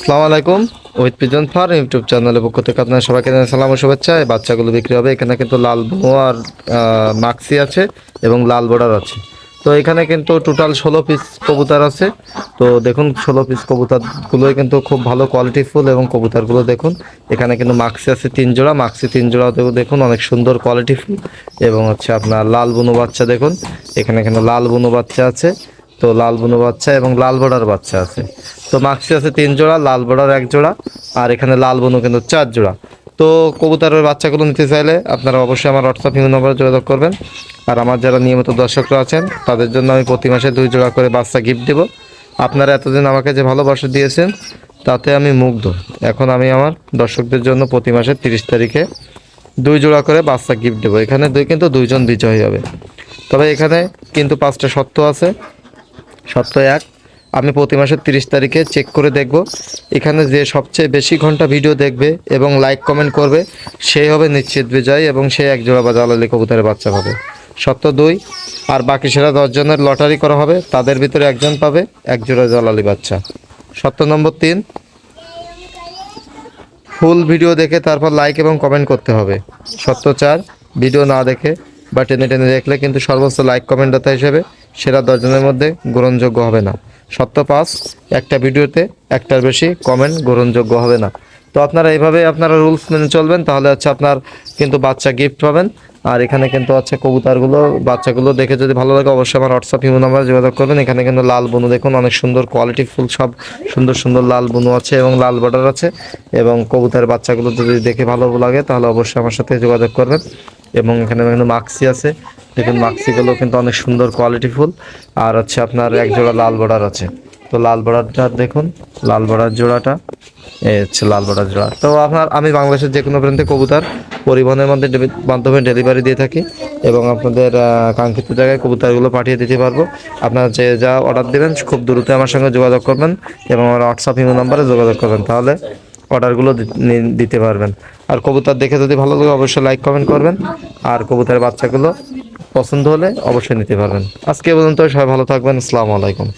আসসালামু আলাইকুম। With pigeon farm YouTube চ্যানেলের পক্ষ থেকে আপনার সবাইকে জানাই সালাম ও শুভেচ্ছা। এই বাচ্চাগুলো বিক্রি হবে। এখানে কিন্তু লাল বুনো আর মাক্সি আছে এবং লাল বর্ডার আছে। তো এখানে কিন্তু টোটাল 16 পিস কবুতর আছে। তো দেখুন 16 পিস কবুতরগুলোই কিন্তু খুব ভালো কোয়ালিটিফুল এবং কবুতরগুলো দেখুন। এখানে কিন্তু মাক্সি আছে 3 জোড়া, মাক্সি 3 জোড়া দেখুন অনেক সুন্দর কোয়ালিটিফুল এবং হচ্ছে আপনার লাল বুনো বাচ্চা দেখুন। এখানে কিন্তু লাল বুনো বাচ্চা আছে। তো লাল বুনো বাচ্চা এবং লাল বর্ডার বাচ্চা আছে। তো মাক্সি আছে 3 জোড়া, লাল বর্ডার 1 জোড়া, আর এখানে লাল বুনো কিন্তু 4 জোড়া। তো কবুতরের বাচ্চাগুলো নিতে চাইলে আপনারা অবশ্যই আমার হোয়াটসঅ্যাপ ইমেল নম্বরে যোগাযোগ করবেন। আর আমার যারা নিয়মিত দর্শকরা আছেন তাদের জন্য আমি প্রতি মাসে 2 জোড়া করে বাচ্চা গিফট দেব। আপনারা এতদিন আমাকে যে ভালোবাসা দিয়েছেন তাতে আমি মুগ্ধ। এখন আমি আমার দর্শকদের জন্য প্রতি মাসের 30 তারিখে 2 জোড়া করে বাচ্চা গিফট দেবো। এখানে কিন্তু 2 জন বিজয়ী হবে। তবে এখানে কিন্তু 5টা শর্ত আছে। শর্ত 1, আমি প্রতি মাসের 30 তারিখে চেক করে দেখব এখানে যে সবচেয়ে বেশি ঘন্টা ভিডিও দেখবে এবং লাইক কমেন্ট করবে সেই হবে নিশ্চিত বিজয়ী এবং সে 1 জোড়া বা জালালি কবুতরের বাচ্চা পাবে। শর্ত 2, আর বাকি সেরা 10 জনের লটারি করা হবে, তাদের ভিতরে একজন পাবে 1 জোড়া জালালি বাচ্চা। শর্ত নম্বর 3, ফুল ভিডিও দেখে তারপর লাইক এবং কমেন্ট করতে হবে। শর্ত 4, ভিডিও না দেখে বা টেনে টেনে দেখলে কিন্তু সর্বোচ্চ লাইক কমেন্টদাতা হিসেবে সেরা 10 জনের মধ্যে গ্রহণযোগ্য হবে না। শর্ত 5, একটা ভিডিওতে একটার বেশি কমেন্ট গ্রহণযোগ্য হবে না। তো আপনারা এইভাবে আপনারা রুলস মেনে চলবেন, তাহলে হচ্ছে আপনার কিন্তু বাচ্চা গিফট পাবেন। আর এখানে কিন্তু হচ্ছে কবুতরগুলো বাচ্চাগুলো দেখে যদি ভালো লাগে অবশ্যই আমার হোয়াটসঅ্যাপ ইমো নাম্বারে যোগাযোগ করবেন। এখানে কিন্তু লাল বুনু দেখুন অনেক সুন্দর কোয়ালিটি ফুল, সব সুন্দর সুন্দর লাল বুনু আছে এবং লাল বর্ডার আছে। এবং কবুতরের বাচ্চাগুলো যদি দেখে ভালো লাগে তাহলে অবশ্যই আমার সাথে যোগাযোগ করবেন। এবং এখানে কিন্তু মাক্সি আছে, দেখুন মাক্সিগুলো কিন্তু অনেক সুন্দর কোয়ালিটিফুল। আর হচ্ছে আপনার 1 জোড়া লাল বর্ডার আছে। তো লাল বর্ডারটা দেখুন, লাল বর্ডার জোড়াটা এই হচ্ছে লাল বর্ডার জোড়া। তো আমি বাংলাদেশের যে কোনো প্রান্তে কবুতর পরিবহনের মাধ্যমে ডেলিভারি দিয়ে থাকি এবং আপনাদের কাঙ্ক্ষিত জায়গায় কবুতরগুলো পাঠিয়ে দিতে পারবো। আপনারা যে যা অর্ডার দেবেন খুব দ্রুত আমার সঙ্গে যোগাযোগ করবেন এবং আমার হোয়াটসঅ্যাপ ইমো নাম্বারে যোগাযোগ করবেন, তাহলে অর্ডারগুলো দিতে পারবেন। আর কবুতর দেখে যদি ভালো লাগে অবশ্যই লাইক কমেন্ট করবেন। আর কবুতরের বাচ্চাগুলো পছন্দ হলে অবশ্যই নিতে পারবেন। আজকে পর্যন্ত সবাই ভালো থাকবেন। আসসালামু আলাইকুম।